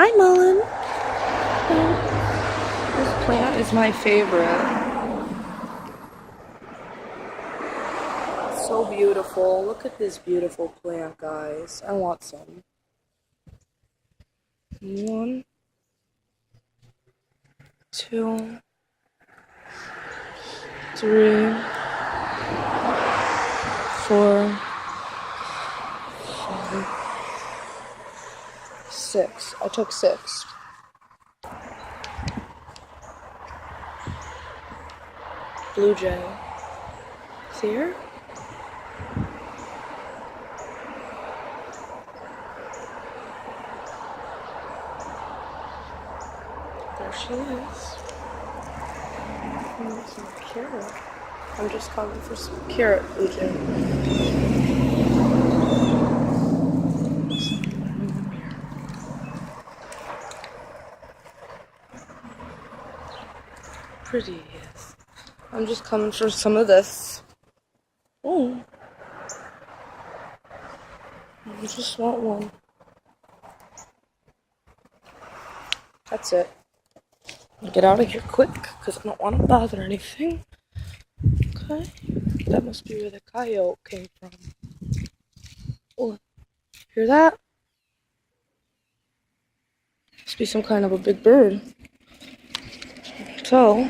Hi, Mullen. This plant is my favorite. It's so beautiful. Look at this beautiful plant, guys. I want some. 1, 2, 3, 4, 5, 6. I took 6. Blue jay. See her? There she is. I want some carrot. I'm just coming for some carrot, blue jay. Pretty. I'm just coming for some of this. Oh. I just want one. That's it. I'll get out of here quick because I don't want to bother anything. Okay. That must be where the coyote came from. Oh. Hear that? Must be some kind of a big bird. So,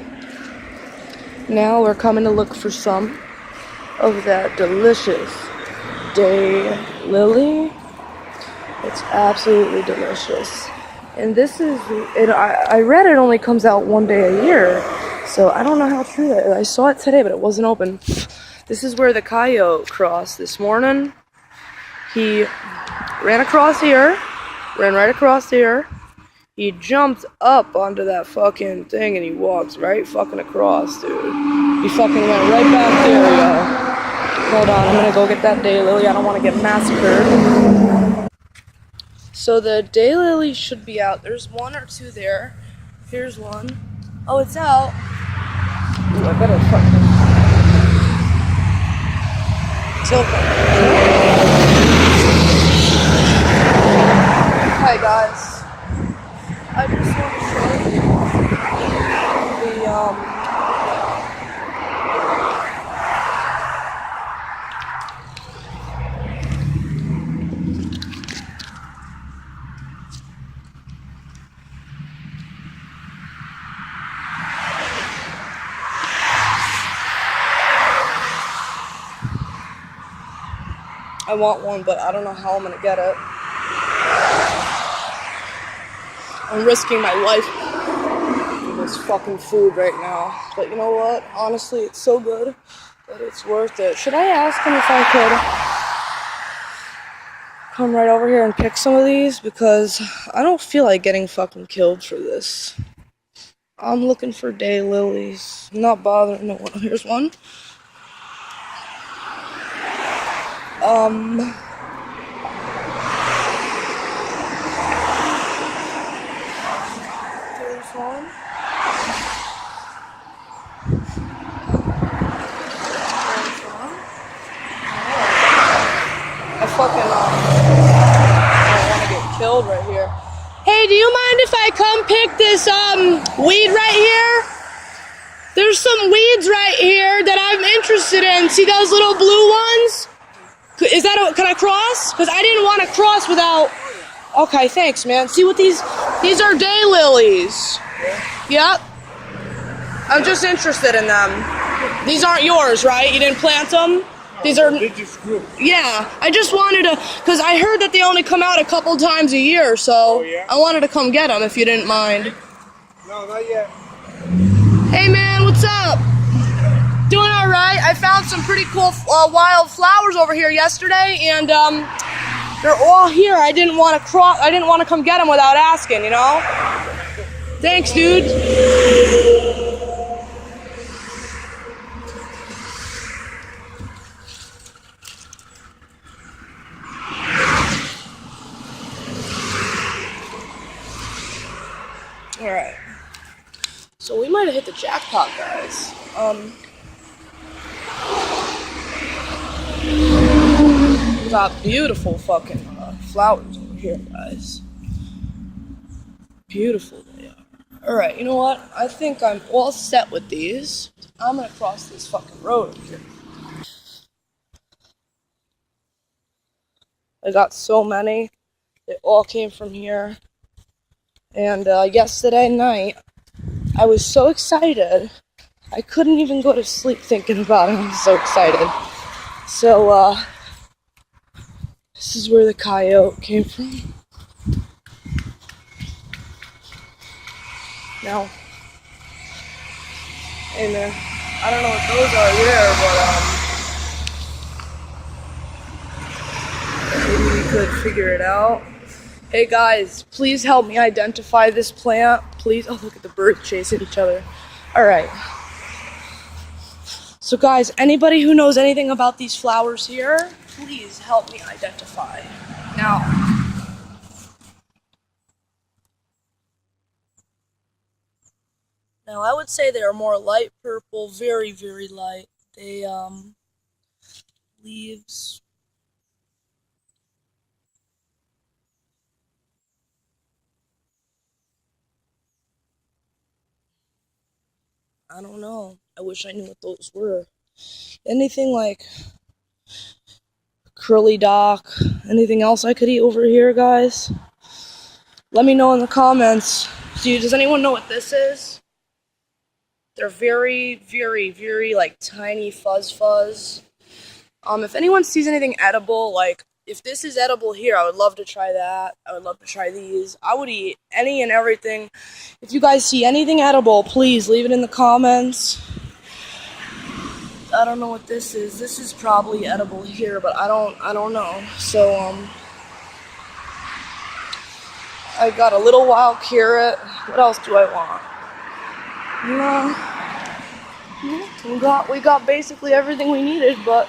now we're coming to look for some of that delicious daylily. It's absolutely delicious. And this is, I read it only comes out one day a year, so I don't know how true that is. I saw it today, but it wasn't open. This is where the coyote crossed this morning. He ran across here, ran right across here. He jumped up onto that fucking thing and he walks right fucking across, dude. He fucking went right back there, yo. Hold on, I'm gonna go get that daylily. I don't want to get massacred. So the daylily should be out. There's 1 or 2 there. Here's one. Oh, it's out. Ooh, I better fucking... It's open. Hi, guys. I just want to show you I want one, but I don't know how I'm gonna get it. I'm risking my life for this fucking food right now. But you know what? Honestly, it's so good that it's worth it. Should I ask him if I could come right over here and pick some of these? Because I don't feel like getting fucking killed for this. I'm looking for daylilies. I'm not bothering no one. Here's one. There's one. There's one. I fucking I don't want to get killed right here. Hey, do you mind if I come pick this weed right here? There's some weeds right here that I'm interested in. See those little blue ones? Is that can I cross? Because I didn't want to cross without... Okay, thanks, man. See what these are daylilies. Yep. I'm just interested in them. These aren't yours, right? You didn't plant them? These are... Yeah, I just wanted to... Because I heard that they only come out a couple times a year, so I wanted to come get them if you didn't mind. No, not yet. Hey, man, what's up? Doing all right. I found some pretty cool wild flowers over here yesterday, and they're all here. I didn't want to cross. I didn't want to come get them without asking, you know. Thanks, dude. All right. So we might have hit the jackpot, guys. We got beautiful fucking flowers over here, guys. beautiful they are. Alright, you know what? I think I'm all set with these. I'm gonna cross this fucking road here. I got so many. They all came from here. And yesterday night, I was so excited. I couldn't even go to sleep thinking about it. I was so excited. So, this is where the coyote came from. Now, and I don't know what those are there, but maybe we could figure it out. Hey guys, please help me identify this plant. Please. Oh, look at the birds chasing each other. Alright. So guys, anybody who knows anything about these flowers here, please help me identify. Now, I would say they are more light purple, very, very light. They, leaves. I don't know. I wish I knew what those were. Anything like curly dock, anything else I could eat over here, guys? Let me know in the comments. Does anyone know what this is? They're very, very, very like tiny fuzz. If anyone sees anything edible, like if this is edible here, I would love to try that. I would love to try these. I would eat any and everything. If you guys see anything edible, please leave it in the comments. I don't know what this is. This is probably edible here, but I don't know. So I got a little wild carrot. What else do I want? No. We got basically everything we needed, but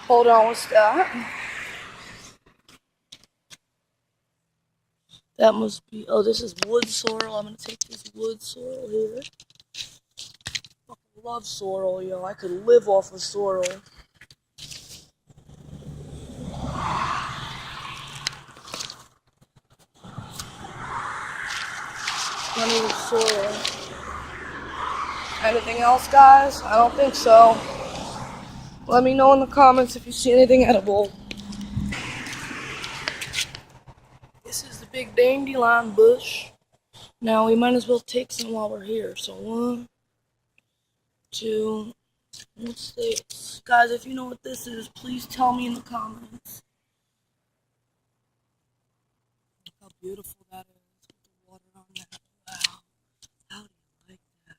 hold on, what's that? That must be, oh, this is wood sorrel. I'm gonna take this wood sorrel here. I love sorrel, yo. I could live off of sorrel. Plenty of sorrel. Anything else, guys? I don't think so. Let me know in the comments if you see anything edible. This is the big dandelion bush. Now we might as well take some while we're here. So 1, 2, what's this? Guys, if you know what this is, please tell me in the comments. Look how beautiful that is with the water on that. Wow. How do you like that?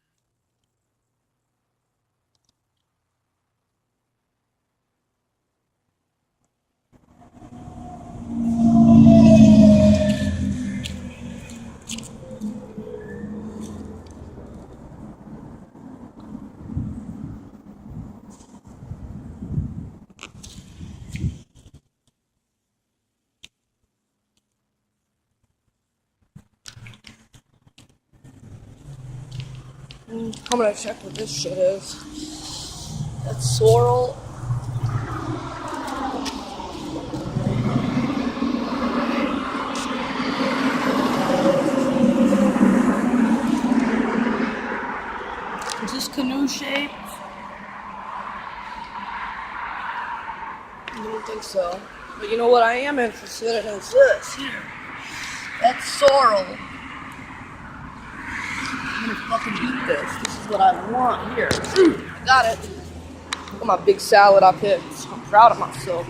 I'm gonna check what this shit is. That's sorrel. Is this canoe shaped? I don't think so. But you know what I am interested in is this here. That's sorrel. I'm gonna fucking eat this. This is what I want here. I got it. Look at my big salad I picked. I'm proud of myself.